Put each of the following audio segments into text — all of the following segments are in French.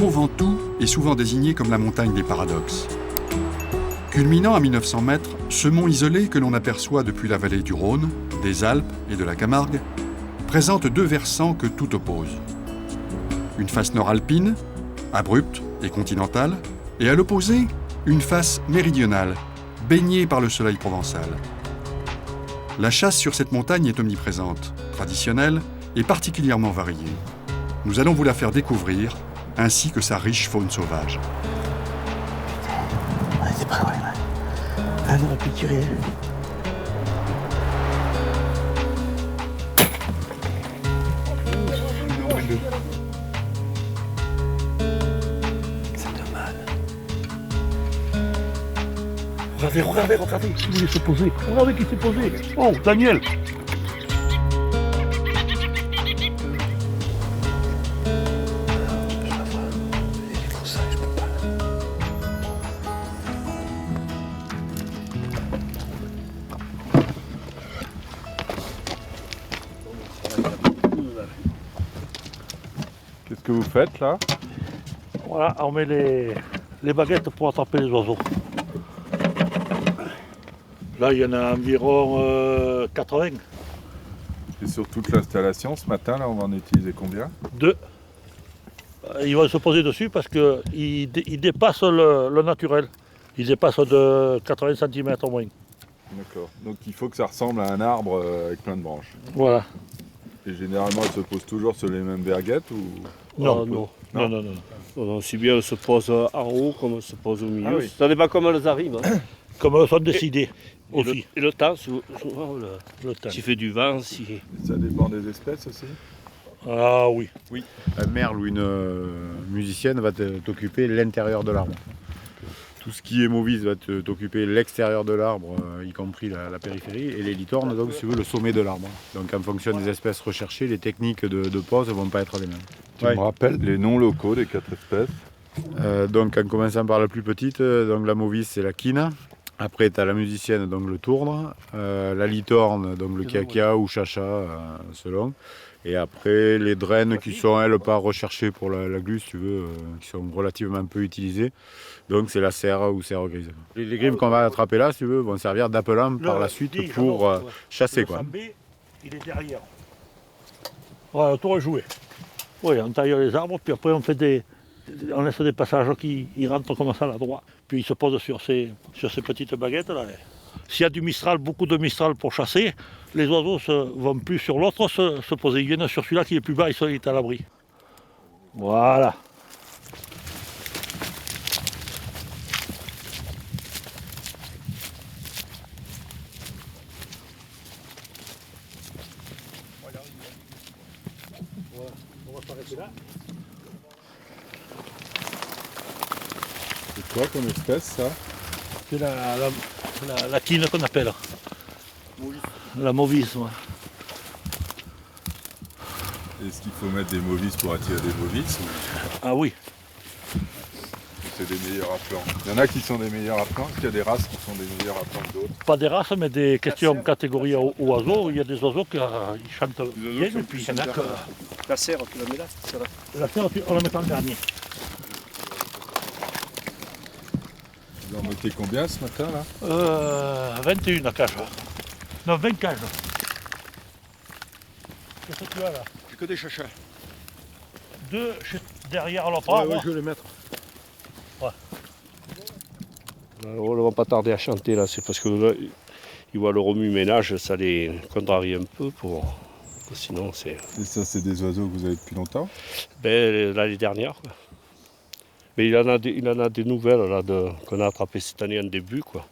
Mont Ventoux est souvent désigné comme la montagne des paradoxes. Culminant à 1900 mètres, ce mont isolé que l'on aperçoit depuis la vallée du Rhône, des Alpes et de la Camargue, présente deux versants que tout oppose. Une face nord alpine, abrupte et continentale, et à l'opposé, une face méridionale, baignée par le soleil provençal. La chasse sur cette montagne est omniprésente, traditionnelle et particulièrement variée. Nous allons vous la faire découvrir, ainsi que sa riche faune sauvage. Ouais, c'est pas vrai, ouais. On aurait pu tirer. C'est de mal. Regardez, il s'est posé. Regardez qui s'est posé. Oh, Daniel. Qu'est-ce que vous faites là? Voilà, on met les baguettes pour attraper les oiseaux. Là, il y en a environ 80. Et sur toute l'installation, ce matin, là, on va en utiliser combien? 2. Ils vont se poser dessus parce qu'ils dépassent le naturel. Ils dépassent de 80 cm au moins. D'accord. Donc il faut que ça ressemble à un arbre avec plein de branches. Voilà. Et généralement, elle se pose toujours sur les mêmes verguettes ou... Non. Si bien elle se pose en haut comme elle se pose au milieu. Ah oui. Ça dépend comment elles arrivent. Hein. Comme elles sont décidées aussi. Et le temps, souvent, Le temps. s'il fait du vent, si... Ça dépend des espèces aussi? Ah oui. Un merle ou une musicienne va t'occuper l'intérieur de l'arbre. Tout ce qui est mauvaise va t'occuper l'extérieur de l'arbre, y compris la périphérie, et les licornes, donc, si tu veux, le sommet de l'arbre. Donc en fonction des espèces recherchées, les techniques de pose ne vont pas être les mêmes. Tu me rappelles les noms locaux des 4 espèces? Donc en commençant par la plus petite, donc la mauvaise c'est la quina. Après tu as la musicienne, donc le tourdre, la litorne, donc le kiakia ou chacha, selon. Et après les draines qui sont elles pas recherchées pour la glu, si tu veux, qui sont relativement peu utilisées. Donc c'est la serre ou serre grise. Les griffes qu'on va attraper là, si tu veux, vont servir d'appelant par la suite pour chasser, quoi. Le sambé, il est derrière. Voilà, tout rejoué. Oui, on taille les arbres, puis après on laisse des passages qui rentrent comme ça à la droite. Puis ils se posent sur ces petites baguettes là. S'il y a du mistral, beaucoup de mistral pour chasser, les oiseaux ne vont plus sur l'autre se poser. Ils viennent sur celui-là qui est plus bas, il est à l'abri. Voilà. On va s'arrêter là. C'est quoi comme espèce ça? C'est la quine qu'on appelle. La mauvise. Ouais. Est-ce qu'il faut mettre des mauvises pour attirer des bovices ou Ah oui. c'est des meilleurs appelants? Il y en a qui sont des meilleurs appelants, est-ce qu'il y a des races qui sont des meilleurs appelants que d'autres? Pas des races, mais des questions catégorie oiseaux. Il y a des oiseaux qui chantent bien, et puis il y en a que... La serre, tu la mets là, ça là. La serre, on la met en dernier. Vous en mettez combien ce matin là? 21 cages. Non, 20 cages. Qu'est-ce que tu as là? J'ai que des chachas. 2 derrière l'autre Ouais, arbre. je vais les mettre. On ne va pas tarder à chanter là, c'est parce que là, ils voient le remue-ménage, ça les contrarie un peu sinon c'est... Et ça, c'est des oiseaux que vous avez depuis longtemps? Ben, l'année dernière. Quoi. Mais il en a des nouvelles là, qu'on a attrapées cette année en début. Quoi.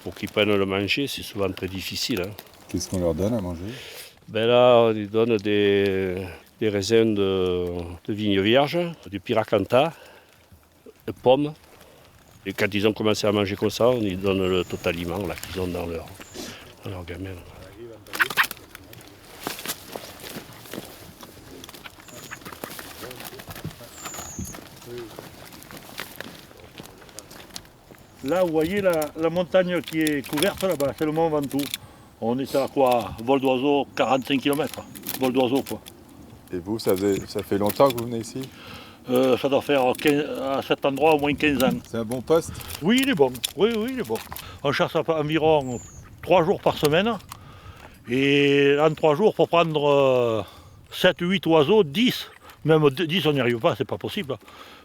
Pour qu'ils prennent le manger, c'est souvent très difficile. Hein. Qu'est-ce qu'on leur donne à manger? Ben là, on lui donne des raisins de vigne vierge, du piracanta, de pommes. Et quand ils ont commencé à manger comme ça, on lui donne le totaliment là, qu'ils ont dans leur gamelle. Là, vous voyez la montagne qui est couverte là-bas, c'est le Mont Ventoux. On est à quoi? Vol d'oiseau, 45 km. Vol d'oiseau, quoi. Et vous, ça fait longtemps que vous venez ici? Ça doit faire à cet endroit au moins 15 ans. C'est un bon poste. Oui, il est bon. Oui, il est bon. On chasse environ 3 jours par semaine. Et en 3 jours, pour prendre 7, 8 oiseaux, 10. Même 10, on n'y arrive pas, c'est pas possible.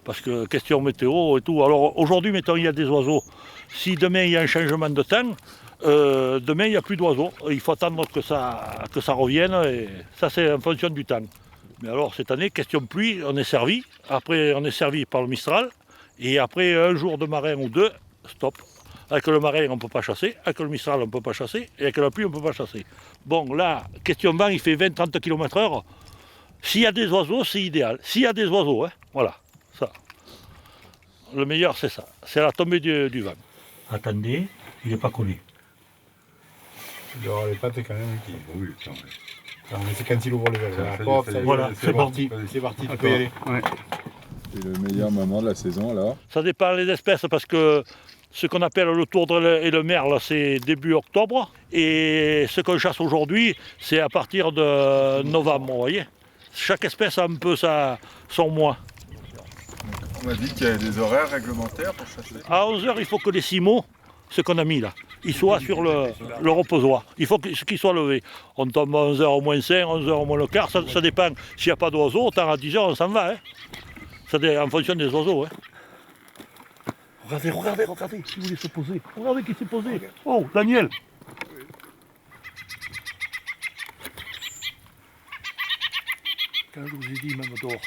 Parce que question météo et tout. Alors aujourd'hui, mettons, il y a des oiseaux. Si demain, il y a un changement de temps, demain, il n'y a plus d'oiseaux. Il faut attendre que ça revienne. Et ça, c'est en fonction du temps. Mais alors, cette année, question pluie, on est servi. Après, on est servi par le Mistral. Et après un jour de marin ou deux, stop. Avec le marin, on ne peut pas chasser. Avec le Mistral, on ne peut pas chasser. Et avec la pluie, on ne peut pas chasser. Bon, là, question vent, il fait 20-30 km/h. S'il y a des oiseaux, c'est idéal. S'il y a des oiseaux, hein, voilà, ça. Le meilleur, c'est ça. C'est la tombée du vent. Attendez, il n'est pas collé. Il y aura les pattes quand même qui. Oui, c'est quand il ouvre la porte, Voilà, c'est parti. C'est parti, tu peux y aller. Ouais. C'est le meilleur moment de la saison alors. Ça dépend des espèces parce que ce qu'on appelle le tourdre et le merle, c'est début octobre. Et ce qu'on chasse aujourd'hui, c'est à partir de novembre, vous voyez. Chaque espèce a un peu son mois. On m'a dit qu'il y avait des horaires réglementaires pour chasser. À 11h, il faut que les cimaux, ce qu'on a mis là, ils soient sur le reposoir. Il faut qu'ils soient levés. On tombe à 11h au moins 5, 11h au moins le quart, ça dépend. S'il n'y a pas d'oiseaux, autant à 10h, on s'en va. Hein. Ça en fonction des oiseaux. Hein. Regardez, qui voulait se poser. Regardez qui s'est posé. Oh, Daniel. Quand je vous ai dit, même dehors.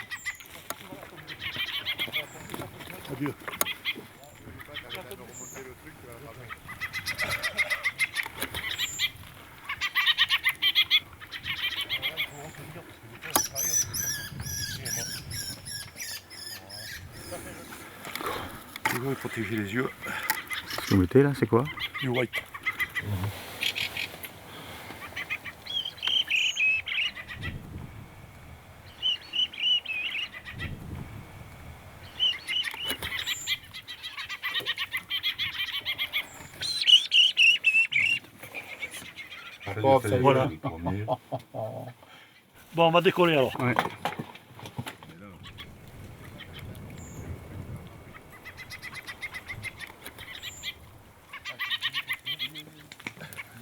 Adieu. Tu veux protéger les yeux. Ce que vous mettez là, c'est quoi? Du white. Voilà. Bon, on va décoller alors. Ouais.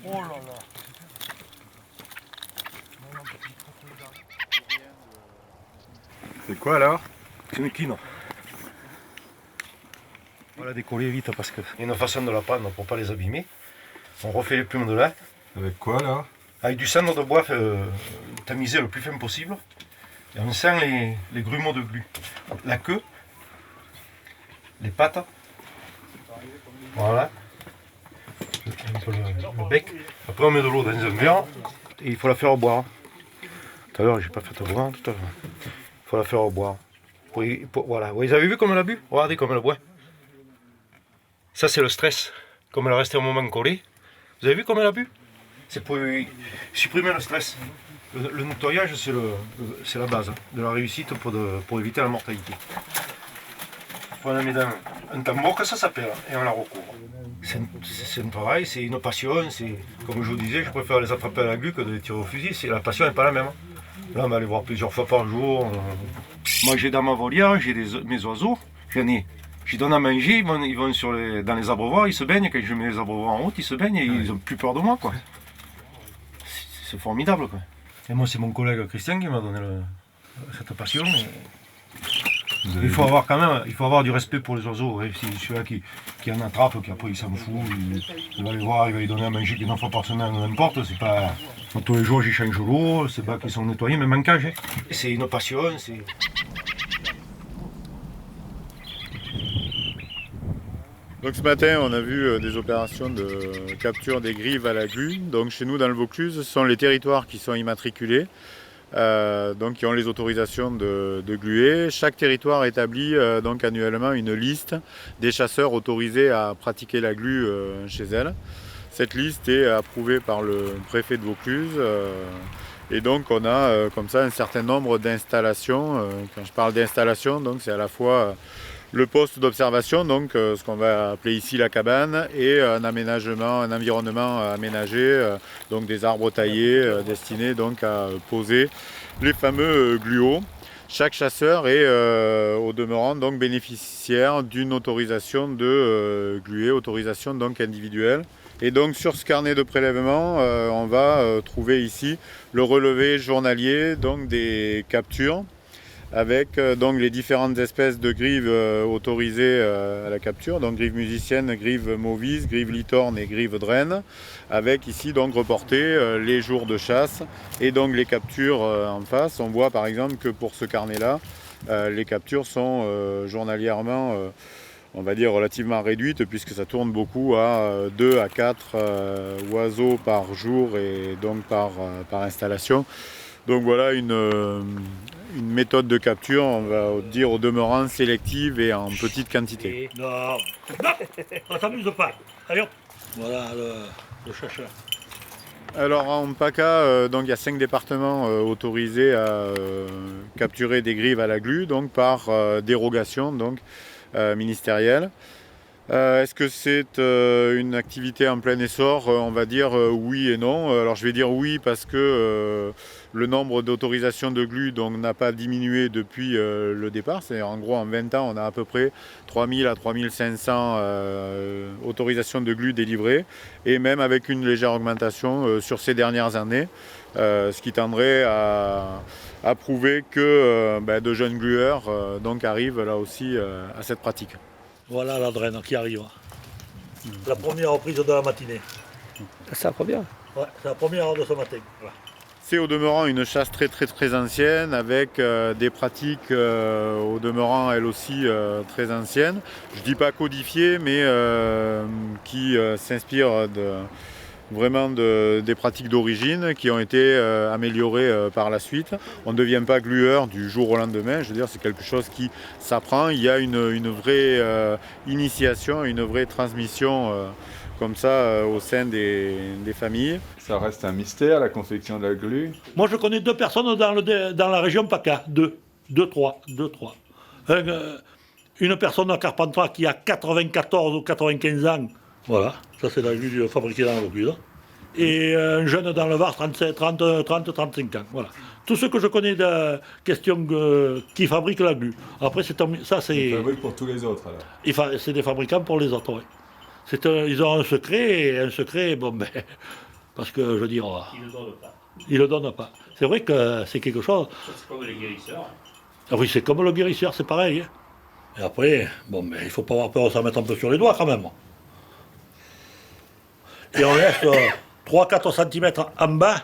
Oh là là. C'est quoi alors? C'est une quine. On va la décoller vite parce qu'il y a une façon de la prendre pour ne pas les abîmer. On refait les plumes de lait. Avec quoi là? Avec du cendre de bois tamisé le plus fin possible. Et on sent les grumeaux de glu. La queue, les pattes. Voilà. Un peu le bec. Après on met de l'eau dans un verre et il faut la faire boire. Tout à l'heure j'ai pas fait boire tout à l'heure. Il faut la faire boire. Voilà. Vous avez vu comme elle a bu? Regardez comme elle boit. Ça c'est le stress. Comme elle est restée un moment collée. Vous avez vu comme elle a bu? C'est pour supprimer le stress. Le nettoyage, c'est la base de la réussite pour éviter la mortalité. On la met dans un tambour, que ça s'appelle, et on la recouvre. C'est un travail, c'est une passion. Comme je vous disais, je préfère les attraper à la glu que de les tirer au fusil. La passion n'est pas la même. Là, on va les voir plusieurs fois par jour. Moi, j'ai dans ma volière, j'ai mes oiseaux. Je donne à manger, ils vont dans les abreuvoirs, ils se baignent. Quand je mets les abreuvoirs en route, ils se baignent et ils n'ont plus peur de moi, quoi. C'est formidable, quoi. Et moi, c'est mon collègue Christian qui m'a donné cette passion. Il faut avoir du respect pour les oiseaux. Si celui-là qui en attrape, qui après il s'en fout, il va les voir, il va les donner à manger 1 fois par semaine, n'importe. C'est pas tous les jours j'y change l'eau, c'est pas qu'ils sont nettoyés, même en cage. C'est une passion. Donc ce matin, on a vu des opérations de capture des grives à la glu. Donc chez nous, dans le Vaucluse, ce sont les territoires qui sont immatriculés, donc qui ont les autorisations de gluer. Chaque territoire établit donc annuellement une liste des chasseurs autorisés à pratiquer la glu chez elle. Cette liste est approuvée par le préfet de Vaucluse. Et donc on a comme ça un certain nombre d'installations. Quand je parle d'installation, donc c'est à la fois le poste d'observation, donc ce qu'on va appeler ici la cabane, et un environnement aménagé, donc des arbres taillés destinés donc à poser les fameux gluaux. Chaque chasseur est au demeurant donc bénéficiaire d'une autorisation de gluer, autorisation donc individuelle. Et donc sur ce carnet de prélèvement, on va trouver ici le relevé journalier donc des captures avec donc les différentes espèces de grives autorisées à la capture, donc grive musicienne, grive mauvis, grive litorne et grive draine, avec ici donc reporté les jours de chasse et donc les captures en face. On voit par exemple que pour ce carnet-là, les captures sont journalièrement, on va dire relativement réduites, puisque ça tourne beaucoup à 2 à 4 oiseaux par jour et donc par installation. Donc voilà une méthode de capture, on va dire au demeurant sélective et en petite quantité. Non, non, on s'amuse pas. Allez hop. Voilà le chacha. Alors en PACA, donc il y a 5 départements autorisés à capturer des grives à la glu, donc par dérogation donc, ministérielle. Est-ce que c'est une activité en plein essor? On va dire oui et non. Alors je vais dire oui parce que le nombre d'autorisations de glu n'a pas diminué depuis le départ. C'est en gros en 20 ans on a à peu près 3000 à 3500 autorisations de glu délivrées et même avec une légère augmentation sur ces dernières années, ce qui tendrait à prouver que de jeunes glueurs donc arrivent là aussi à cette pratique. Voilà la draine qui arrive. La première reprise de la matinée. C'est la première. Ouais, c'est la première heure de ce matin. Voilà. C'est au demeurant une chasse très ancienne avec des pratiques au demeurant elles aussi très anciennes. Je ne dis pas codifiées mais qui s'inspirent vraiment des pratiques d'origine qui ont été améliorées par la suite. On ne devient pas glueur du jour au lendemain, je veux dire c'est quelque chose qui s'apprend. Il y a une vraie initiation, une vraie transmission comme ça au sein des familles. Ça reste un mystère, la confection de la glu. Moi je connais 2 personnes dans la région PACA, 2, 3. Une personne à Carpentras qui a 94 ou 95 ans. Voilà, ça c'est la glu fabriquée dans le Vaucluse. Et un jeune dans le Var, 30-35 ans. Voilà. Tout ce que je connais de questions qui fabriquent la glu. Après, ça c'est. Ils fabriquent pour tous les autres alors. C'est des fabricants pour les autres, oui. Ils ont un secret, bon ben. Parce que je veux dire. Ils ne le donnent pas. C'est vrai que c'est quelque chose. C'est comme les guérisseurs. Ah oui, c'est comme le guérisseur, c'est pareil. Et après, bon, mais il ne faut pas avoir peur de s'en mettre un peu sur les doigts quand même. Et on laisse 3-4 cm en bas,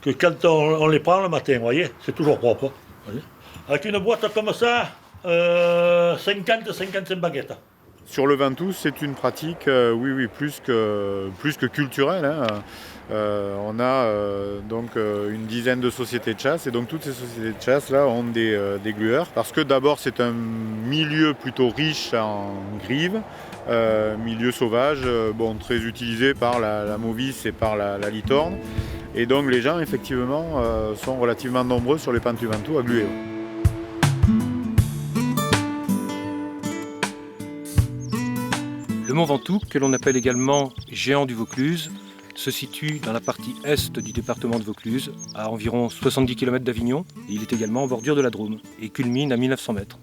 que quand on les prend le matin, vous voyez, c'est toujours propre. Voyez. Avec une boîte comme ça, 50-55 baguettes. Sur le Ventoux, c'est une pratique, oui, plus que culturelle. Hein. On a donc une dizaine de sociétés de chasse et donc toutes ces sociétés de chasse là ont des glueurs parce que d'abord c'est un milieu plutôt riche en grives, milieu sauvage, très utilisé par la mauvis et par la litorne et donc les gens effectivement sont relativement nombreux sur les pentes du Ventoux à gluer. Le mont Ventoux, que l'on appelle également géant du Vaucluse, se situe dans la partie est du département de Vaucluse, à environ 70 km d'Avignon. Il est également en bordure de la Drôme et culmine à 1900 mètres.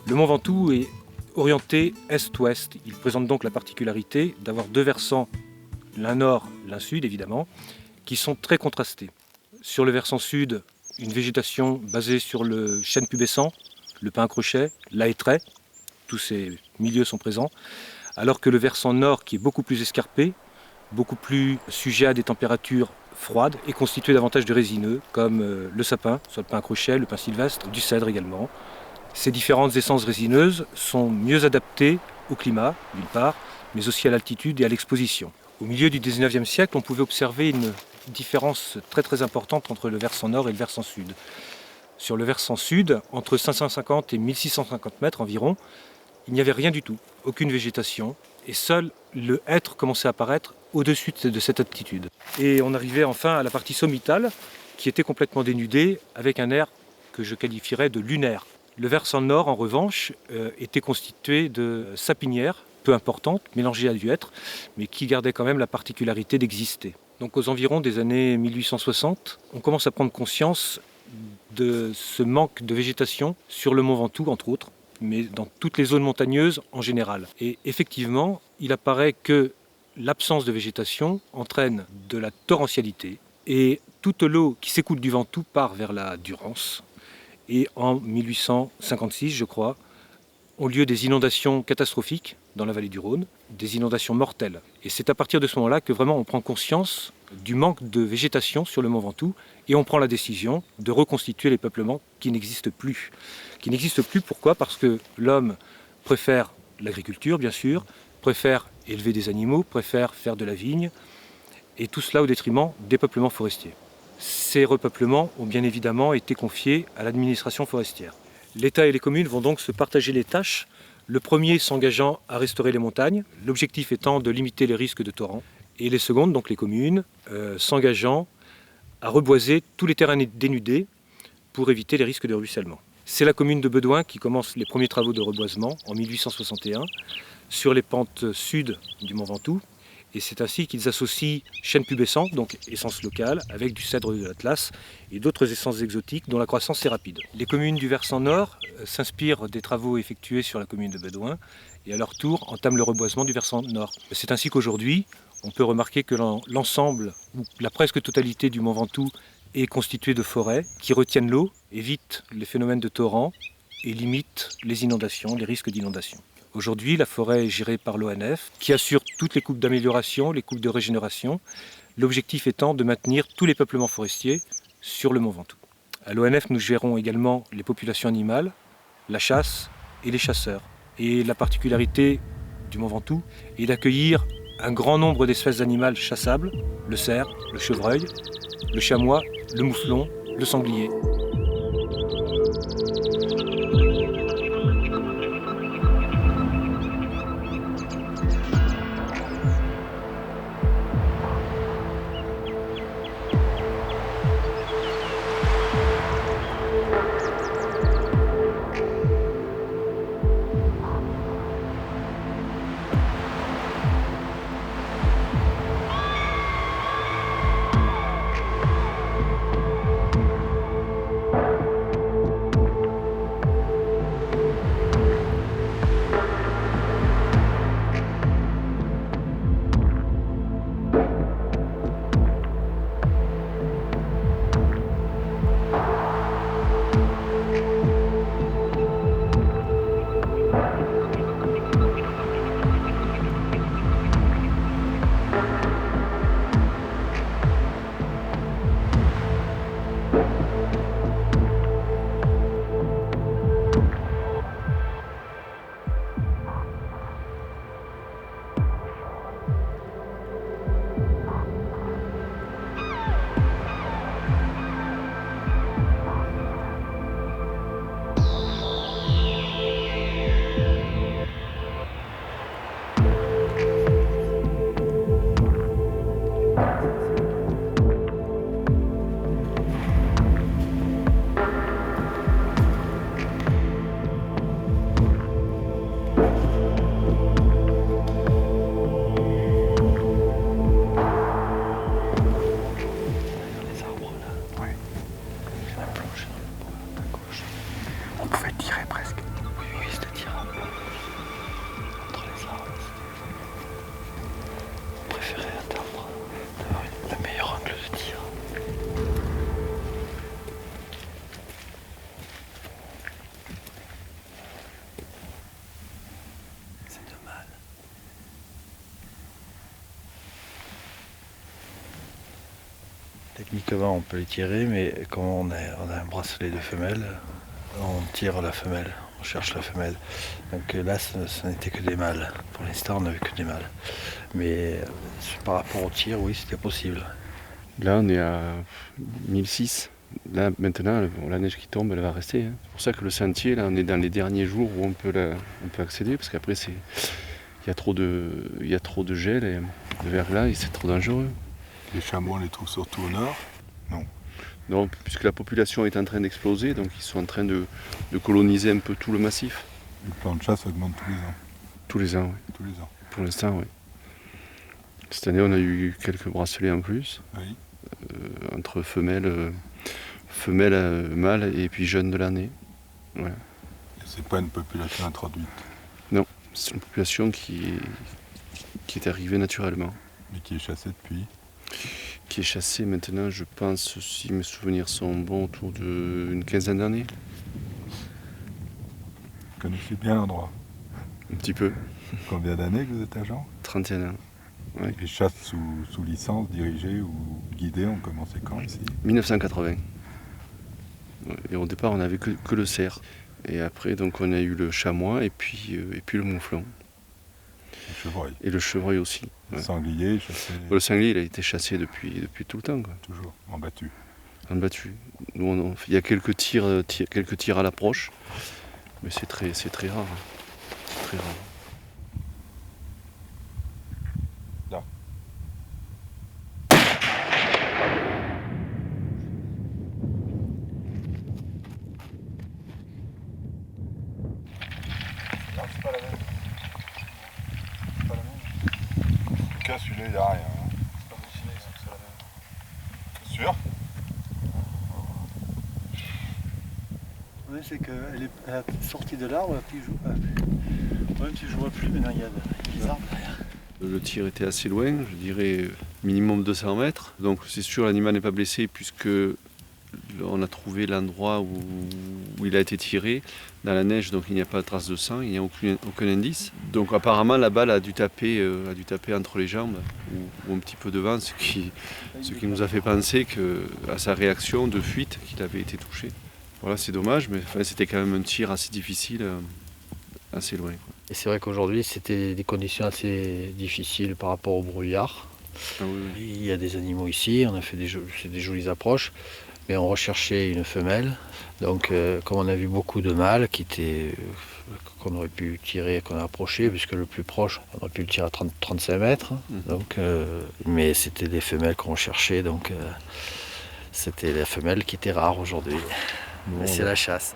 Le mont Ventoux est orienté est-ouest. Il présente donc la particularité d'avoir 2 versants, l'un nord, l'un sud évidemment, qui sont très contrastés. Sur le versant sud, une végétation basée sur le chêne pubescent, le pin à crochet, la hêtraie, tous ces milieux sont présents. Alors que le versant nord, qui est beaucoup plus escarpé, beaucoup plus sujet à des températures froides, est constitué davantage de résineux, comme le sapin, soit le pin à crochet, le pin sylvestre, du cèdre également. Ces différentes essences résineuses sont mieux adaptées au climat, d'une part, mais aussi à l'altitude et à l'exposition. Au milieu du 19e siècle, on pouvait observer une différence très importante entre le versant nord et le versant sud. Sur le versant sud, entre 550 et 1650 mètres environ, il n'y avait rien du tout, aucune végétation, et seul le hêtre commençait à apparaître au-dessus de cette altitude. Et on arrivait enfin à la partie sommitale, qui était complètement dénudée, avec un air que je qualifierais de lunaire. Le versant nord, en revanche, était constitué de sapinières, peu importantes, mélangées à du hêtre, mais qui gardaient quand même la particularité d'exister. Donc aux environs des années 1860, on commence à prendre conscience de ce manque de végétation sur le Mont Ventoux, entre autres, mais dans toutes les zones montagneuses en général. Et effectivement, il apparaît que l'absence de végétation entraîne de la torrentialité et toute l'eau qui s'écoule du Ventoux part vers la Durance. Et en 1856, je crois, ont lieu des inondations catastrophiques dans la vallée du Rhône, des inondations mortelles. Et c'est à partir de ce moment-là que vraiment on prend conscience du manque de végétation sur le Mont Ventoux et on prend la décision de reconstituer les peuplements qui n'existent plus. Qui n'existent plus, pourquoi ? Parce que l'homme préfère l'agriculture, bien sûr, préfère élever des animaux, préfère faire de la vigne, et tout cela au détriment des peuplements forestiers. Ces repeuplements ont bien évidemment été confiés à l'administration forestière. L'État et les communes vont donc se partager les tâches, le premier s'engageant à restaurer les montagnes, l'objectif étant de limiter les risques de torrents, et les secondes, donc les communes, s'engageant à reboiser tous les terrains dénudés pour éviter les risques de ruissellement. C'est la commune de Bedouin qui commence les premiers travaux de reboisement en 1861 sur les pentes sud du Mont Ventoux. Et c'est ainsi qu'ils associent chêne pubescent, donc essence locale, avec du cèdre de l'Atlas et d'autres essences exotiques dont la croissance est rapide. Les communes du versant nord s'inspirent des travaux effectués sur la commune de Bedouin et à leur tour entament le reboisement du versant nord. C'est ainsi qu'aujourd'hui, on peut remarquer que l'ensemble, ou la presque totalité du Mont Ventoux est constituée de forêts qui retiennent l'eau, évitent les phénomènes de torrents et limitent les inondations, les risques d'inondation. Aujourd'hui, la forêt est gérée par l'ONF, qui assure toutes les coupes d'amélioration, les coupes de régénération, l'objectif étant de maintenir tous les peuplements forestiers sur le Mont Ventoux. À l'ONF, nous gérons également les populations animales, la chasse et les chasseurs. Et la particularité du Mont Ventoux est d'accueillir un grand nombre d'espèces animales chassables, le cerf, le chevreuil, le chamois, le mouflon, le sanglier. Techniquement, on peut les tirer, mais comme on a un bracelet de femelle, on tire la femelle, on cherche la femelle. Donc là, ce n'était que des mâles. Pour l'instant, on n'avait que des mâles. Mais par rapport au tir, oui, c'était possible. Là, on est à 1006. Là, maintenant, la neige qui tombe, elle va rester. C'est pour ça que le sentier, là, on est dans les derniers jours où on peut accéder, parce qu'après, il y a trop de gel et de verglas et c'est trop dangereux. Les chamois, on les trouve surtout au nord ? Non, puisque la population est en train d'exploser, donc ils sont en train de coloniser un peu tout le massif. Le plan de chasse augmente tous les ans. Tous les ans, oui. Tous les ans. Pour l'instant, oui. Cette année, on a eu quelques bracelets en plus, Oui. entre femelles femelle, mâle et puis jeune de l'année. Voilà. C'est pas une population introduite, C'est une population qui est arrivée naturellement. mais qui est chassée depuis. Qui est chassée maintenant, je pense, si mes souvenirs sont bons, autour d'une quinzaine d'années. Vous connaissez bien l'endroit. Un petit peu, Combien d'années que vous êtes agent? 31 ans. Ouais. Les chasses sous licence, dirigées ou guidées ont commencé quand ici? 1980. Ouais, et au départ, on n'avait que le cerf. Et après, donc, on a eu le chamois et puis le mouflon. Le chevreuil. Et le chevreuil aussi. Le Ouais. sanglier chassé Le sanglier, il a été chassé depuis tout le temps, quoi. toujours, en battu. En battu. Nous, il y a quelques tirs à l'approche, mais c'est très rare. C'est très rare. Non, c'est pas la même. C'est pas la même. En tout cas, celui-là, il n'y a rien. C'est pas dessiné, c'est la même. Sûr? Oui, c'est qu'elle est sortie de l'arbre, puis même si je vois plus, maintenant il y a des arbres derrière. Le tir était assez loin, je dirais minimum 200 mètres. Donc c'est sûr, l'animal n'est pas blessé puisque on a trouvé l'endroit où il a été tiré dans la neige, donc il n'y a pas de trace de sang, il n'y a aucun indice. Donc apparemment la balle a dû taper entre les jambes ou un petit peu devant, ce qui nous a fait penser à sa réaction de fuite qu'il avait été touché. Voilà, c'est dommage, mais enfin, c'était quand même un tir assez difficile, assez loin, quoi. Et c'est vrai qu'aujourd'hui, c'était des conditions assez difficiles par rapport au brouillard. Ah oui, oui. Il y a des animaux ici, on a fait des jolies approches, mais on recherchait une femelle. Donc, comme on a vu beaucoup de mâles qu'on aurait pu tirer, qu'on a approché, puisque le plus proche, on aurait pu le tirer à 35 mètres. Donc, mais c'était des femelles qu'on recherchait, donc c'était la femelle qui était rare aujourd'hui. Bon, Mais c'est la chasse.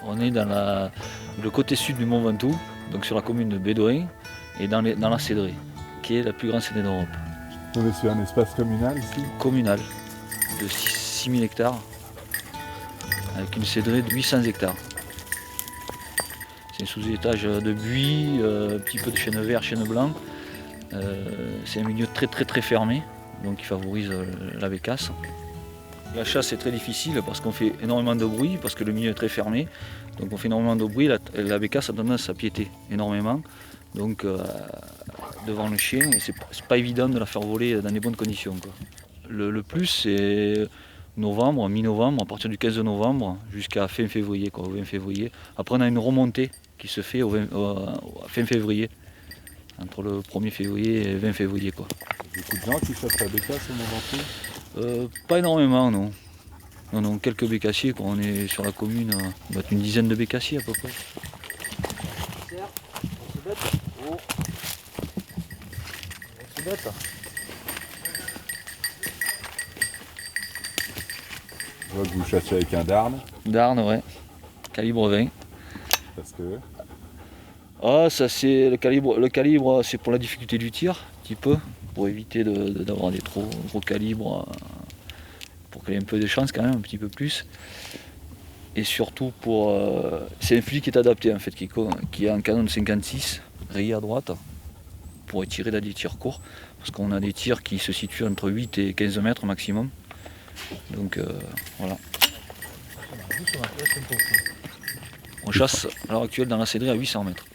On est dans le côté sud du Mont Ventoux, donc sur la commune de Bédoin, et dans la Cédrée, qui est la plus grande cédrée d'Europe. On est sur un espace communal ici? Communale, de 6000 hectares, avec une cédrée de 800 hectares. C'est un sous-étage de buis, un petit peu de chêne vert, chêne blanc. C'est un milieu très fermé, donc qui favorise la bécasse. La chasse est très difficile parce qu'on fait énormément de bruit, parce que le milieu est très fermé. Donc on fait énormément de bruit, la bécasse a tendance à piéter énormément. Donc devant le chien, et c'est pas évident de la faire voler dans des bonnes conditions, quoi. Le plus c'est novembre, mi-novembre, à partir du 15 novembre jusqu'à fin février, quoi, au 20 février. Après on a une remontée qui se fait à fin février, entre le 1er février et le 20 février, quoi. Beaucoup de gens qui chassent la bécasse au Mont Ventoux? Pas énormément, non. Non, quelques bécassiers, quoi. On est sur la commune, on doit être une dizaine de bécassiers à peu près. Je vois que vous chassez avec un darne, Darne, ouais. Calibre 20. parce que Ah, ça c'est le calibre, c'est pour la difficulté du tir, un petit peu, pour éviter d'avoir des trop gros calibres, pour qu'il y ait un peu de chance quand même, un petit peu plus. Et surtout c'est un fusil qui est adapté en fait, qui a un canon de 56 rayé à droite pour tirer dans des tirs courts. Parce qu'on a des tirs qui se situent entre 8 et 15 mètres maximum. Donc voilà. On chasse à l'heure actuelle dans la cédrée à 800 mètres.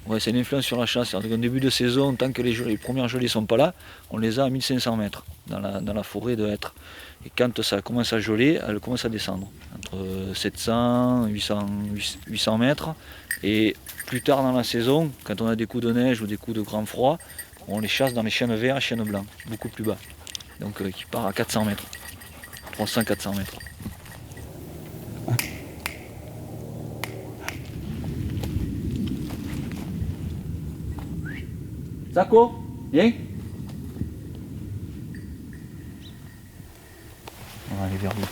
Ouais, c'est une influence sur la chasse. C'est-à-dire qu'en début de saison, tant que les premières gelées ne sont pas là, on les a à 1500 mètres dans la forêt de hêtre. Et quand ça commence à geler, elle commence à descendre. Entre 700 et 800 mètres. Et plus tard dans la saison, quand on a des coups de neige ou des coups de grand froid, on les chasse dans les chênes verts et chênes blancs, beaucoup plus bas. Donc qui part à 400 mètres. 300-400 mètres. Zako, viens. On va aller vers l'eau.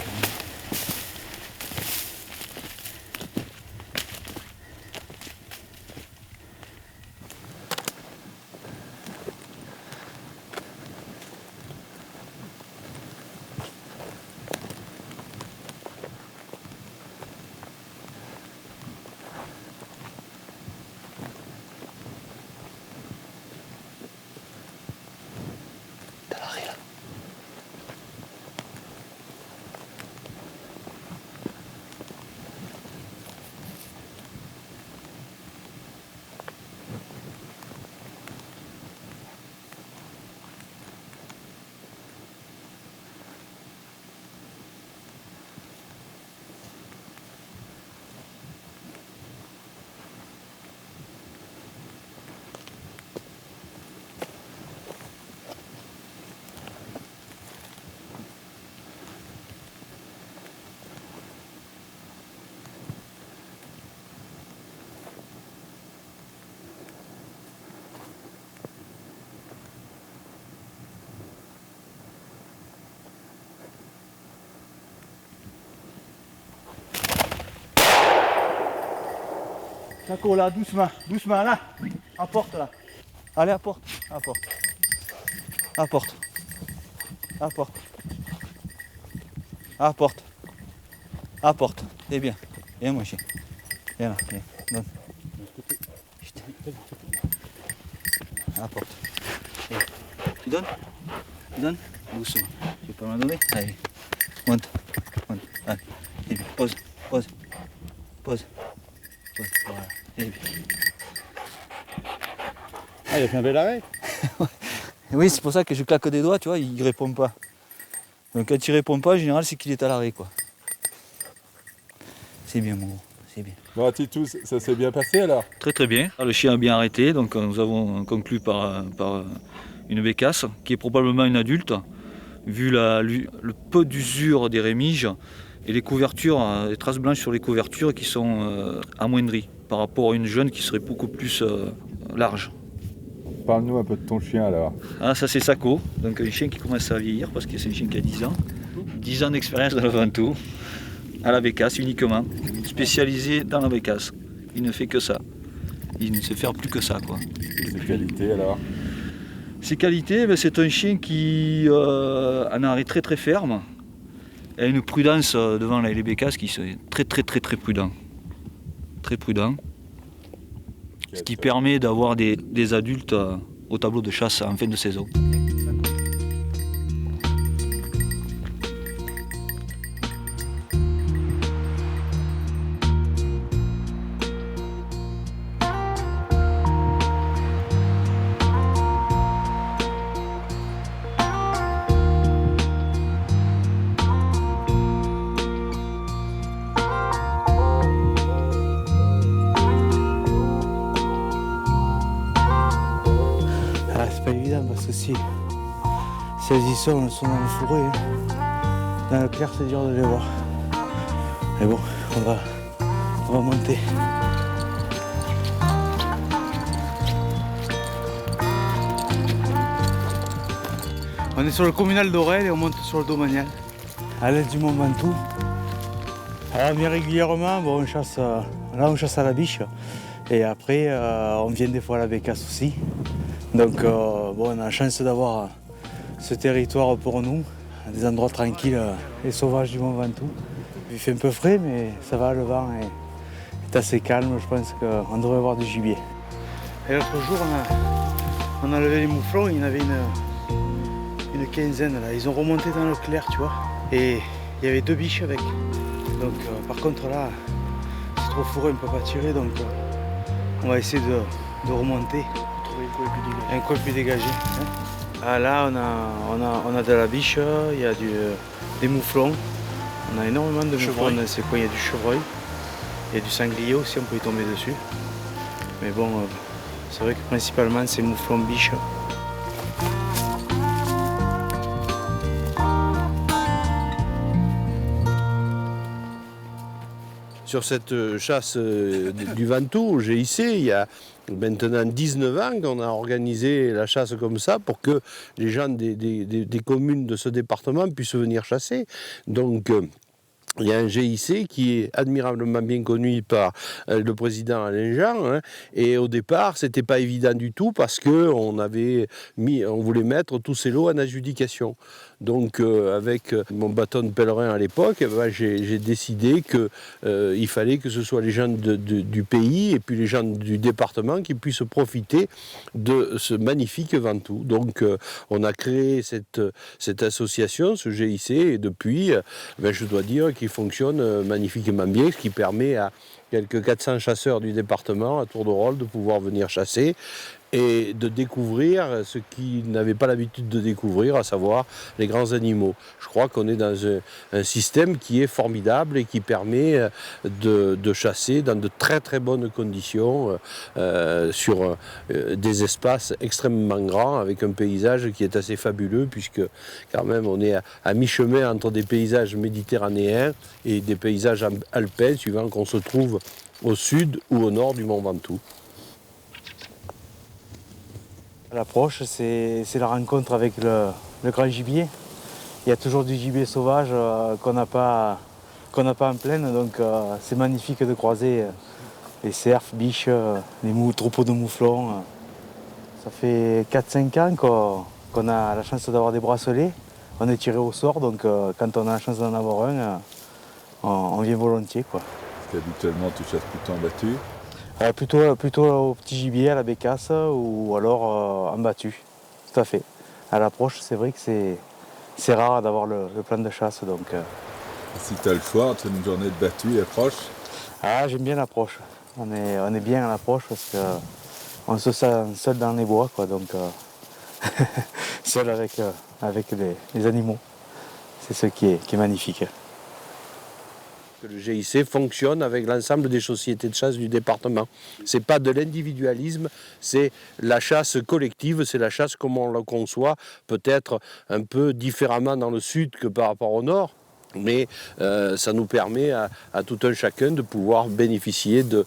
D'accord, là, doucement, doucement, là. Apporte, là. Allez, apporte, apporte. Apporte. Apporte. Apporte. Apporte. C'est bien. Viens, mon chien. Viens là, viens. Donne. Chut. Apporte. Viens. Tu donnes? Tu donnes? Doucement. Tu peux pas me donner? Allez. Monte. Monte. Allez. Et puis, pose. Pose. Pose. Voilà. Et puis. Ah, il a fait un bel arrêt. Oui, c'est pour ça que je claque des doigts, tu vois, il répond pas. Donc quand il répond pas, en général, c'est qu'il est à l'arrêt, quoi. C'est bien, mon gros, c'est bien. Bon, Titou, ça s'est bien passé alors? Très très bien. Le chien a bien arrêté, donc nous avons conclu par une bécasse, qui est probablement une adulte, vu le peu d'usure des rémiges et les couvertures, les traces blanches sur les couvertures qui sont amoindries par rapport à une jeune qui serait beaucoup plus large. Parle-nous un peu de ton chien alors. Ah, ça c'est Zako, donc un chien qui commence à vieillir parce que c'est un chien qui a 10 ans. 10 ans d'expérience dans le Ventoux, à la bécasse uniquement, spécialisé dans la bécasse. Il ne fait que ça. Il ne sait faire plus que ça, quoi. Ses qualités alors? Ses qualités, ben, c'est un chien qui a un arrêt très très ferme, et a une prudence devant les bécasses qui est très très très très prudent. Très prudent. Ce qui permet d'avoir des adultes au tableau de chasse en fin de saison. Parce que si elles y sont, elles sont dans le fourré. Hein. Dans le clair, c'est dur de les voir. Mais bon, on va monter. On est sur le communal d'Aurel et on monte sur le domanial, à l'est du Mont Ventoux. Mais régulièrement, bon, on chasse à la biche. Et après, on vient des fois à la bécasse aussi. Donc bon, on a la chance d'avoir ce territoire pour nous, des endroits tranquilles et sauvages du Mont Ventoux. Il fait un peu frais, mais ça va, le vent est assez calme. Je pense qu'on devrait avoir du gibier. Et l'autre jour, on a levé les mouflons, il y en avait une quinzaine là. Ils ont remonté dans le clair, tu vois. Et il y avait 2 biches avec. Donc par contre là, c'est trop fourré, on ne peut pas tirer. Donc on va essayer de remonter. Trouver un coin plus dégagé. Hein. Ah, là on a de la biche, il y a des mouflons. On a énormément de mouflons dans ces coins. Il y a du chevreuil. Il y a du sanglier aussi, on peut y tomber dessus. Mais bon, c'est vrai que principalement c'est mouflons biches. Sur cette chasse du Ventoux au GIC, il y a maintenant 19 ans qu'on a organisé la chasse comme ça pour que les gens des communes de ce département puissent venir chasser. Donc il y a un GIC qui est admirablement bien connu par le président Alain Jean, hein, et au départ c'était pas évident du tout parce qu'on voulait mettre tous ces lots en adjudication. Donc avec mon bâton de pèlerin à l'époque, j'ai décidé qu'il fallait que ce soit les gens du pays et puis les gens du département qui puissent profiter de ce magnifique Ventoux. Donc on a créé cette association, ce GIC, et depuis, je dois dire qu'il fonctionne magnifiquement bien, ce qui permet à quelques 400 chasseurs du département à tour de rôle de pouvoir venir chasser et de découvrir ce qu'ils n'avaient pas l'habitude de découvrir, à savoir les grands animaux. Je crois qu'on est dans un système qui est formidable et qui permet de chasser dans de très très bonnes conditions sur des espaces extrêmement grands avec un paysage qui est assez fabuleux puisque quand même on est à mi-chemin entre des paysages méditerranéens et des paysages alpins suivant qu'on se trouve au sud ou au nord du Mont Ventoux. L'approche, c'est la rencontre avec le grand gibier. Il y a toujours du gibier sauvage qu'on n'a pas en plaine, donc c'est magnifique de croiser les cerfs, biches, les troupeaux de mouflons. Ça fait 4-5 ans qu'on a la chance d'avoir des bracelets. On est tiré au sort, donc quand on a la chance d'en avoir un, on vient volontiers, quoi. Parce qu'habituellement, tu chasses plutôt en battu. Plutôt au petit gibier, à la bécasse, ou alors en battu, tout à fait. À l'approche, c'est vrai que c'est rare d'avoir le plan de chasse. Donc, Si tu as le choix entre une journée de battu et approche. Ah, j'aime bien l'approche. On est bien à l'approche parce qu'on se sent seul dans les bois, quoi, donc seul avec les animaux. C'est ce qui est magnifique. Le GIC fonctionne avec l'ensemble des sociétés de chasse du département. Ce n'est pas de l'individualisme, c'est la chasse collective, c'est la chasse comme on la conçoit, peut-être un peu différemment dans le sud que par rapport au nord, mais ça nous permet à tout un chacun de pouvoir bénéficier de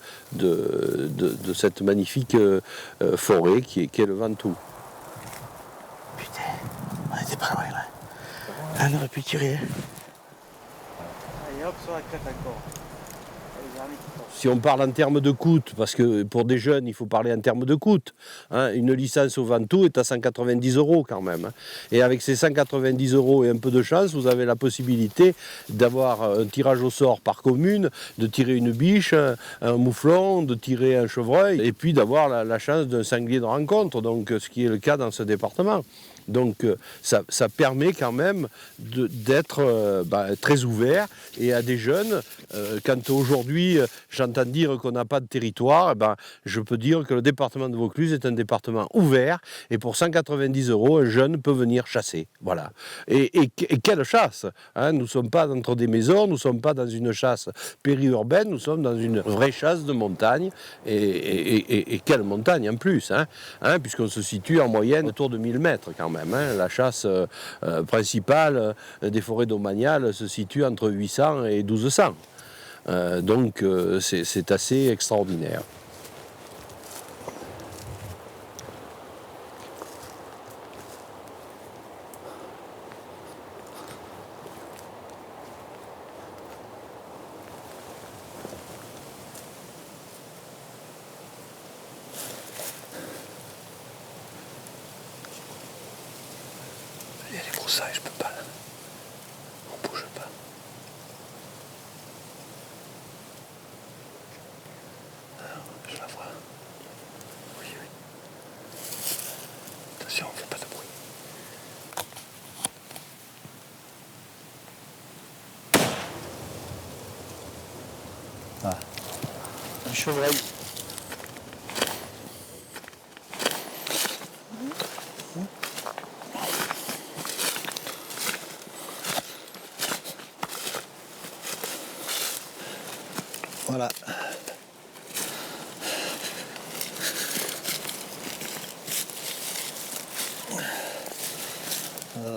cette magnifique forêt qui est le Ventoux. Putain, on était pas loin là. On aurait pu tirer. Et hop, sur la crête encore. Si on parle en termes de coût, parce que pour des jeunes, il faut parler en termes de coût, hein, une licence au Ventoux est à 190 € quand même. Hein. Et avec ces 190 € et un peu de chance, vous avez la possibilité d'avoir un tirage au sort par commune, de tirer une biche, un mouflon, de tirer un chevreuil, et puis d'avoir la chance d'un sanglier de rencontre, donc ce qui est le cas dans ce département. Donc ça permet quand même d'être très ouvert et à des jeunes, quand aujourd'hui j'entends dire qu'on n'a pas de territoire, je peux dire que le département de Vaucluse est un département ouvert et pour 190 € un jeune peut venir chasser. Voilà. Et quelle chasse, hein. Nous ne sommes pas entre des maisons, nous ne sommes pas dans une chasse périurbaine, nous sommes dans une vraie chasse de montagne et quelle montagne en plus, hein, puisqu'on se situe en moyenne autour de 1000 mètres quand même. La chasse principale des forêts domaniales se situe entre 800 et 1200. Donc c'est assez extraordinaire. Il y a les broussailles, je peux pas là. On bouge pas. Attention, on fait pas de bruit. Voilà. Un chevreuil. Voilà.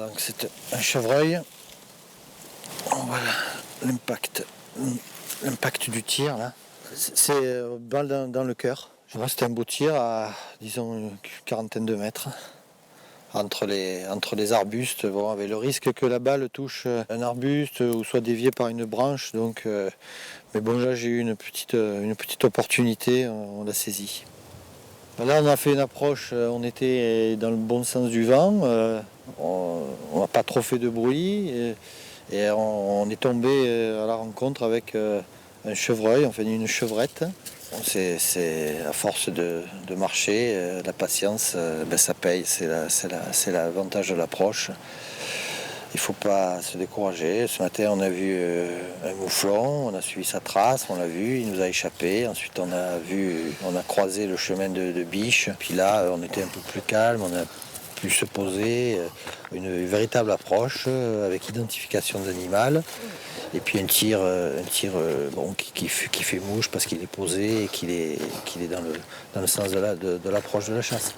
Donc c'est un chevreuil. Voilà l'impact du tir là. C'est balle dans le cœur. C'était un beau tir à disons une quarantaine de mètres. Entre les arbustes, bon, avec le risque que la balle touche un arbuste ou soit déviée par une branche. Donc, mais bon, là j'ai eu une petite opportunité, on l'a saisi. Là on a fait une approche, on était dans le bon sens du vent, on n'a pas trop fait de bruit et on est tombé à la rencontre avec un chevreuil, enfin une chevrette. C'est à force de marcher, la patience, ça paye, c'est l'avantage de l'approche. Il ne faut pas se décourager. Ce matin, on a vu un mouflon, on a suivi sa trace, on l'a vu, il nous a échappé. Ensuite, on a croisé le chemin de Biche. Puis là, on était un peu plus calme, on a pu se poser, une véritable approche avec identification d'animal. Et puis un tir bon, qui fait mouche parce qu'il est posé et qu'il est dans le sens de l'approche de la chasse.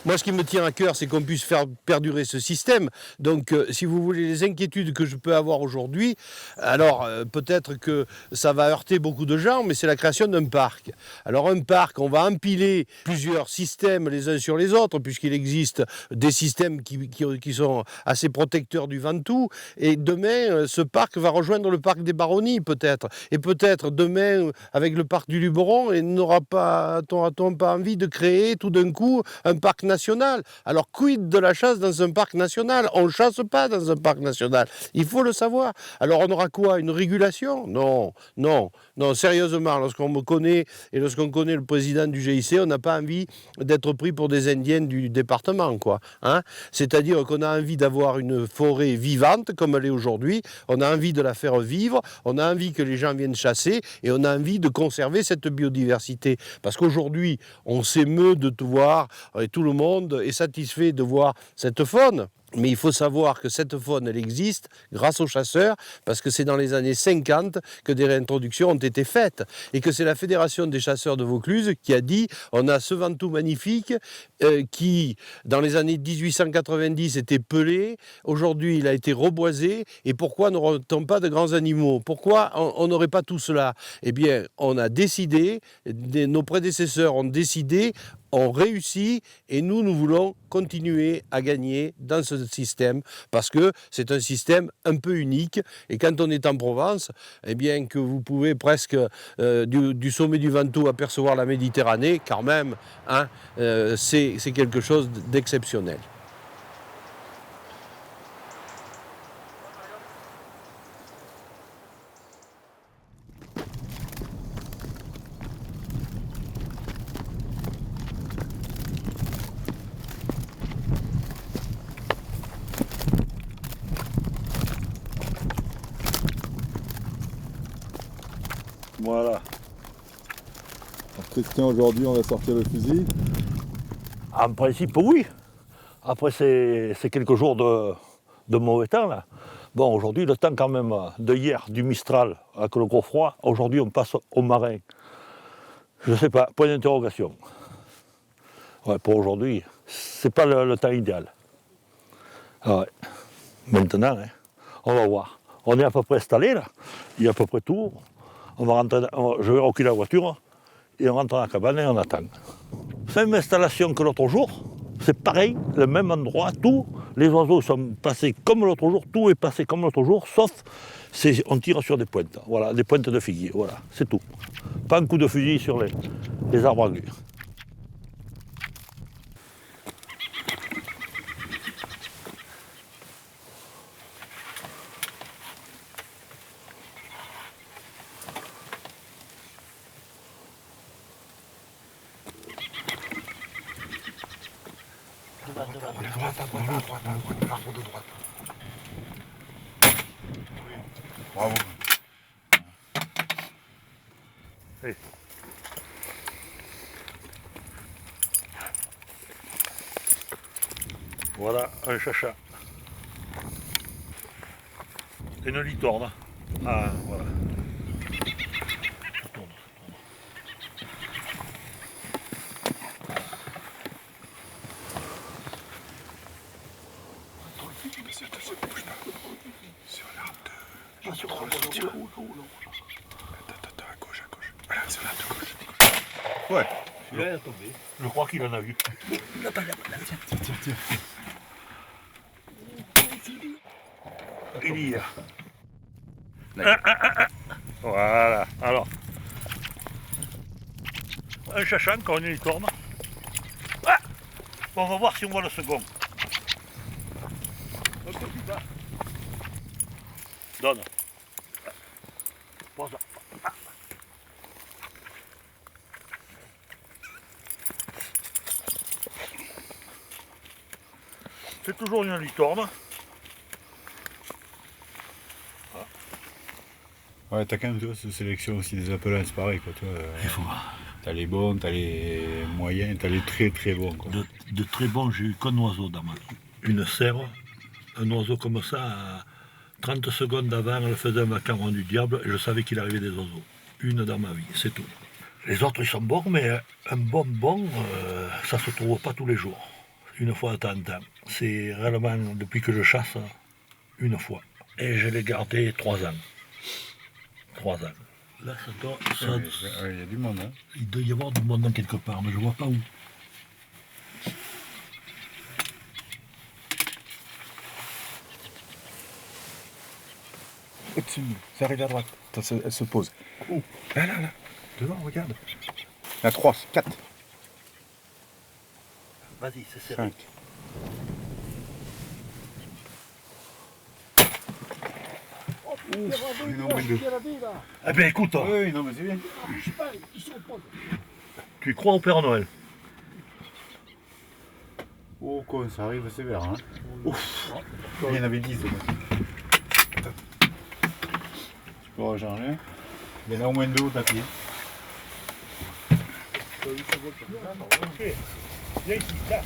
Moi, ce qui me tient à cœur, c'est qu'on puisse faire perdurer ce système. Donc, si vous voulez, les inquiétudes que je peux avoir aujourd'hui, alors peut-être que ça va heurter beaucoup de gens, mais c'est la création d'un parc. Alors, un parc, on va empiler plusieurs systèmes les uns sur les autres, puisqu'il existe des systèmes qui sont assez protecteurs du Ventoux. Et demain, ce parc va rejoindre le parc des Baronnies, peut-être. Et peut-être demain, avec le parc du Luberon, n'aura-t-on pas envie de créer tout d'un coup un parc national? Alors, quid de la chasse dans un parc national? On ne chasse pas dans un parc national. Il faut le savoir. Alors, on aura quoi? Une régulation? Non, sérieusement, lorsqu'on me connaît et lorsqu'on connaît le président du GIC, on n'a pas envie d'être pris pour des Indiens du département, quoi. Hein? C'est-à-dire qu'on a envie d'avoir une forêt vivante, comme elle est aujourd'hui. On a envie de la faire vivre. On a envie que les gens viennent chasser et on a envie de conserver cette biodiversité. Parce qu'aujourd'hui, on s'émeut de te voir et tout le monde est satisfait de voir cette faune. Mais il faut savoir que cette faune, elle existe grâce aux chasseurs, parce que c'est dans les années 50 que des réintroductions ont été faites. Et que c'est la Fédération des chasseurs de Vaucluse qui a dit on a ce Ventoux magnifique qui, dans les années 1890, était pelé. Aujourd'hui, il a été reboisé. Et pourquoi n'aurait-on pas de grands animaux? Pourquoi on n'aurait pas tout cela? Eh bien, on a décidé, nos prédécesseurs ont décidé, ont réussi et nous voulons continuer à gagner dans ce système parce que c'est un système un peu unique et quand on est en Provence, eh bien que vous pouvez presque du sommet du Ventoux apercevoir la Méditerranée, quand même, hein, c'est quelque chose d'exceptionnel. Voilà. Alors Christian, aujourd'hui on va sortir le fusil. En principe, oui. Après, c'est quelques jours de mauvais temps, là. Bon, aujourd'hui, le temps quand même de hier, du Mistral, avec le gros froid, aujourd'hui, on passe au marin. Je ne sais pas, point d'interrogation. Ouais, pour aujourd'hui, c'est pas le temps idéal. Ah ouais. Maintenant, hein, on va voir. On est à peu près installé, là. Il y a à peu près tout. Je vais reculer la voiture et on rentre dans la cabane et on attend. C'est la même installation que l'autre jour. C'est pareil, le même endroit, tous les oiseaux sont passés comme l'autre jour, tout est passé comme l'autre jour, sauf on tire sur des pointes. Voilà, des pointes de figuier, voilà, c'est tout. Pas un coup de fusil sur les arbres à glu. L'arbre de droite. Bravo. Allez. Voilà un chacha. Et une licorne. Ah, voilà. Ça tourne. Sur l'arbre de... Sur l'arbre de gauche, à gauche. Voilà, sur l'arbre de gauche. Ouais. Celui-là, il a tombé. Je crois qu'il en a vu. Tiens. Il y a. Voilà. Alors. Un chacha, encore une licorne. Ah, on va voir si on voit le second. Un petit pas. Donne. Pose. Ah. C'est toujours une licorne. Ouais, t'as quand même cette sélection aussi des appelants, c'est pareil quoi, toi. Il faut voir. T'as les bons, t'as les moyens, t'as les très très bons. Quoi. De très bons, j'ai eu qu'un oiseau dans ma vie. Une serre, un oiseau comme ça, à 30 secondes avant, elle faisait un vacarme du diable et je savais qu'il arrivait des oiseaux. Une dans ma vie, c'est tout. Les autres, ils sont bons, mais un bon, ça se trouve pas tous les jours. Une fois de temps en temps. C'est réellement, depuis que je chasse, une fois. Et je l'ai gardé 3 ans. 3 ans. Là, ça doit... Il y a du monde. Hein. Il doit y avoir du monde quelque part, mais je ne vois pas où. Au-dessus, ça arrive à droite. Elle se pose. Où? Là. Devant, regarde. La 3, 4. Vas-y, c'est serré. 5. Eh bien écoute, Oui, non mais c'est bien. Tu crois au Père Noël? Oh con, ça arrive sévère. Hein. Ouf. Il y en avait 10 au moins. Tu peux recharger. Il y en a au moins 2 au tapis. Viens ici, là.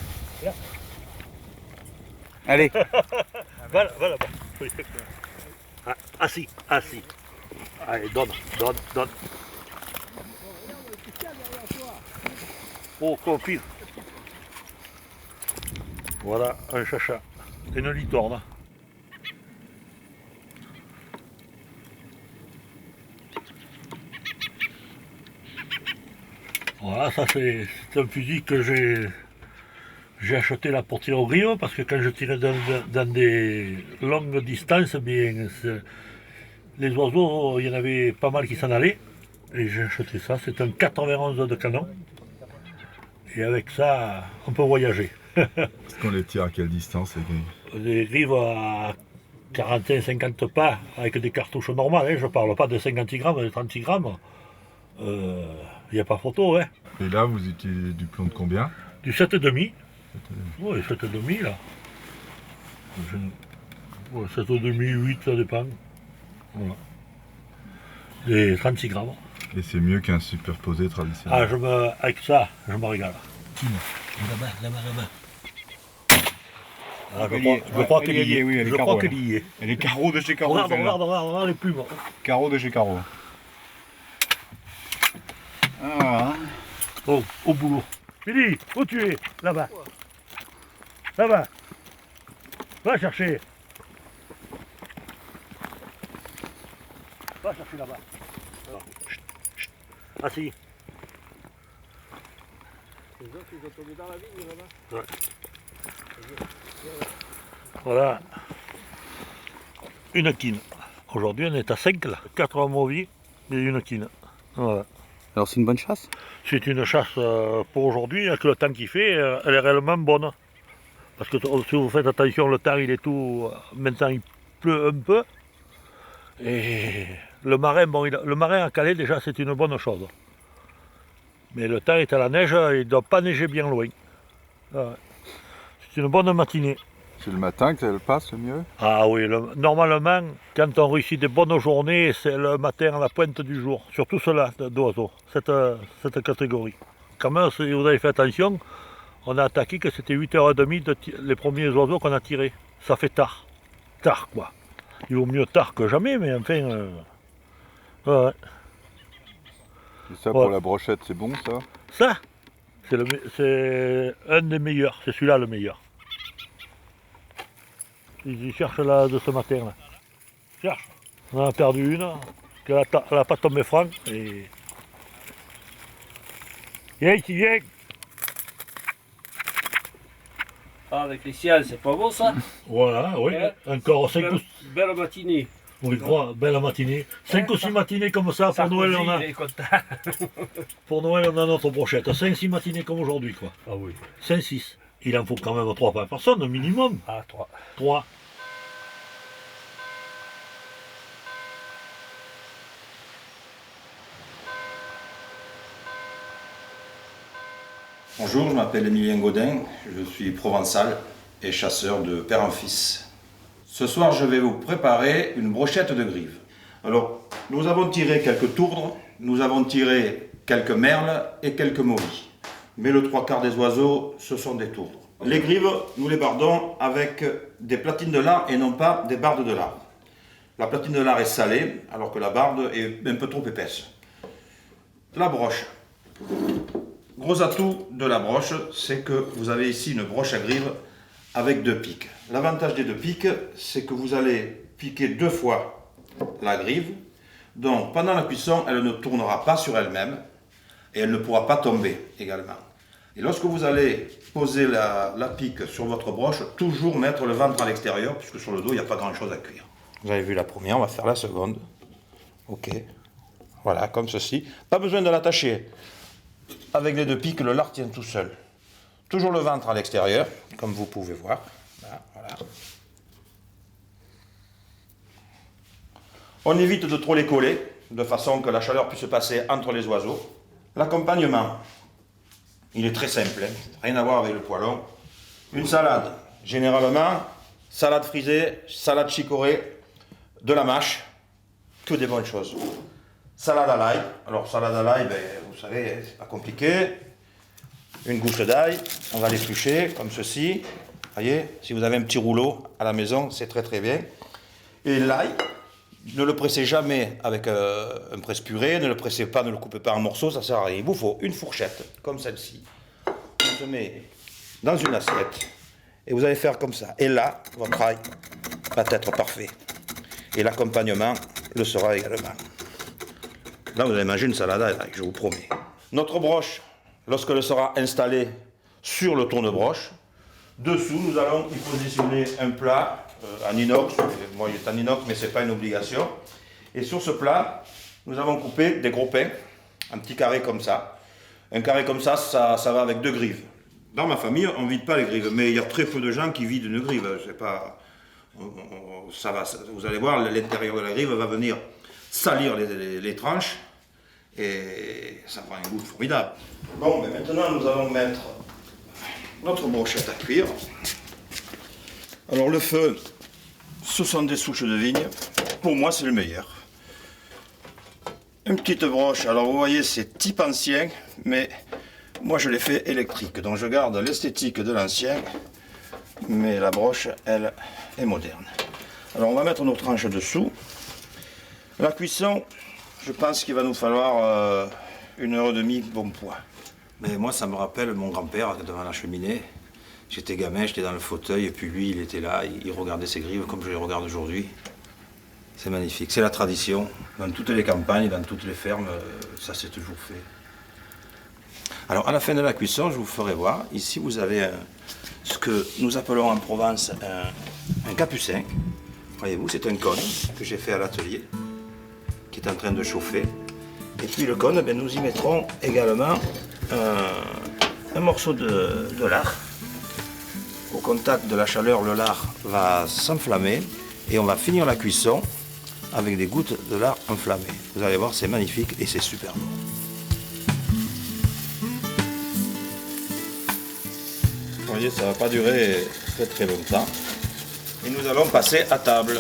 Allez. Va là-bas. Ah, assis. Allez, donne. Oh, copine. Voilà, un chacha. Et une licorne. Voilà, ça c'est un fusil que j'ai acheté là pour tirer au grillon parce que quand je tirais dans des longues distances, bien, les oiseaux, il y en avait pas mal qui s'en allaient. Et j'ai acheté ça, c'est un 91 de canon. Et avec ça, on peut voyager. Est-ce qu'on les tire à quelle distance Les grives à 45-50 pas avec des cartouches normales, hein, je parle pas de 50 grammes, de 30 grammes. Il n'y a pas photo, hein. Et là, vous utilisez du plomb de combien? Du 7,5. Oui, 7,5 là. 7,5, 8, ça dépend. Voilà. Et 36 grammes. Et c'est mieux qu'un superposé traditionnel. Ah, avec ça, je me régale. Là-bas. Ah, je crois qu'elle y est. Oui, elle est je carreau. crois qu'elle y est. Elle est carreau de chez carreau. Regarde les plumes. Carreau de chez carreau. Ah. Oh, au boulot. Billy, où tu es? Là-bas. Là-bas. Va chercher. Va chercher là-bas. Alors, chut. Assis. Les autres, ils ont tombé dans la vigne là-bas. Ouais. Voilà. Une quine. Aujourd'hui, on est à 5 là. 4 mauvais et une quine. Voilà. Alors c'est une bonne chasse? C'est une chasse pour aujourd'hui, avec le temps qu'il fait, elle est réellement bonne. Parce que si vous faites attention, le temps il est tout. Maintenant il pleut un peu. Et le marin, le marin à Calais déjà c'est une bonne chose. Mais le temps est à la neige, il ne doit pas neiger bien loin. C'est C'est une bonne matinée. C'est le matin qu'elle passe mieux? Ah oui, normalement, quand on réussit des bonnes journées, c'est le matin à la pointe du jour. Surtout cela d'oiseaux, cette catégorie. Quand même, si vous avez fait attention, on a attaqué que c'était 8h30 les premiers oiseaux qu'on a tirés. Ça fait tard. Tard, quoi. Il vaut mieux tard que jamais, mais enfin... ouais. Et ça, pour la brochette, c'est bon, ça? Ça, c'est un des meilleurs. C'est celui-là le meilleur. Ils cherchent là de ce matin là. Cherche. On en a perdu une, qu'elle n'a pas tombé franc et. Viens ici, viens. Ah, avec les siens, c'est pas bon ça? Voilà, oui. Encore 5 ou... Belle matinée. Oui, belle matinée. 5 ou 6 matinées comme ça, pour Noël on a. Pour Noël on a notre brochette. 5-6 matinées comme aujourd'hui quoi. Ah oui. 5-6. Il en faut quand même 3 par personne, minimum. Ah, 3. 3. Bonjour, je m'appelle Émilien Gaudin, je suis provençal et chasseur de père en fils. Ce soir, je vais vous préparer une brochette de grive. Alors, nous avons tiré quelques tourdres, nous avons tiré quelques merles et quelques moris. Mais le 3/4 des oiseaux, ce sont des tourdres. Les grives, nous les bardons avec des platines de lard et non pas des bardes de lard. La platine de lard est salée, alors que la barde est un peu trop épaisse. La broche. Gros atout de la broche, c'est que vous avez ici une broche à grive avec 2 pics. L'avantage des 2 pics, c'est que vous allez piquer 2 fois la grive. Donc pendant la cuisson, elle ne tournera pas sur elle-même et elle ne pourra pas tomber également. Et lorsque vous allez poser la pique sur votre broche, toujours mettre le ventre à l'extérieur, puisque sur le dos, il n'y a pas grand-chose à cuire. Vous avez vu la première, on va faire la seconde. Ok. Voilà, comme ceci. Pas besoin de l'attacher. Avec les 2 pics, le lard tient tout seul. Toujours le ventre à l'extérieur, comme vous pouvez voir. Voilà. On évite de trop les coller, de façon que la chaleur puisse passer entre les oiseaux. L'accompagnement, il est très simple, hein. Rien à voir avec le poêlon. Une salade, généralement, salade frisée, salade chicorée, de la mâche, que des bonnes choses. Salade à l'ail. Alors salade à l'ail, vous savez, c'est pas compliqué. Une gousse d'ail, on va l'éplucher comme ceci. Voyez, si vous avez un petit rouleau à la maison, c'est très très bien. Et l'ail, ne le pressez jamais avec un presse-purée, ne le pressez pas, ne le coupez pas en morceaux, ça sert à rien. Il vous faut une fourchette, comme celle-ci. On se met dans une assiette et vous allez faire comme ça. Et là, votre ail va être parfait. Et l'accompagnement le sera également. Là, vous allez manger une salade à l'ail, je vous promets. Notre broche, lorsqu'elle sera installée sur le tourne-broche, dessous, nous allons y positionner un plat en inox. Moi, il est en inox, mais ce n'est pas une obligation. Et sur ce plat, nous avons coupé des gros pains, un petit carré comme ça. Un carré comme ça, ça va avec 2 grives. Dans ma famille, on ne vide pas les grives, mais il y a très peu de gens qui vident une grive. C'est pas, ça va, vous allez voir, l'intérieur de la grive va venir salir les tranches et ça prend un goût formidable. Bon, mais maintenant nous allons mettre notre brochette à cuire. Alors le feu, ce sont des souches de vigne. Pour moi, c'est le meilleur. Une petite broche, alors vous voyez, c'est type ancien, mais moi je l'ai fait électrique. Donc je garde l'esthétique de l'ancien, mais la broche, elle, est moderne. Alors on va mettre nos tranches dessous. La cuisson, je pense qu'il va nous falloir 1h30 bon poids. Mais moi, ça me rappelle mon grand-père devant la cheminée. J'étais gamin, j'étais dans le fauteuil, et puis lui, il était là, il regardait ses grives comme je les regarde aujourd'hui. C'est magnifique, c'est la tradition. Dans toutes les campagnes, dans toutes les fermes, ça s'est toujours fait. Alors, à la fin de la cuisson, je vous ferai voir. Ici, vous avez ce que nous appelons en Provence un capucin. Voyez-vous, c'est un cône que j'ai fait à l'atelier, qui est en train de chauffer. Et puis le cône, nous y mettrons également un morceau de lard. Au contact de la chaleur, le lard va s'enflammer et on va finir la cuisson avec des gouttes de lard enflammées. Vous allez voir, c'est magnifique et c'est super bon. Vous voyez, ça ne va pas durer très très longtemps. Et nous allons passer à table.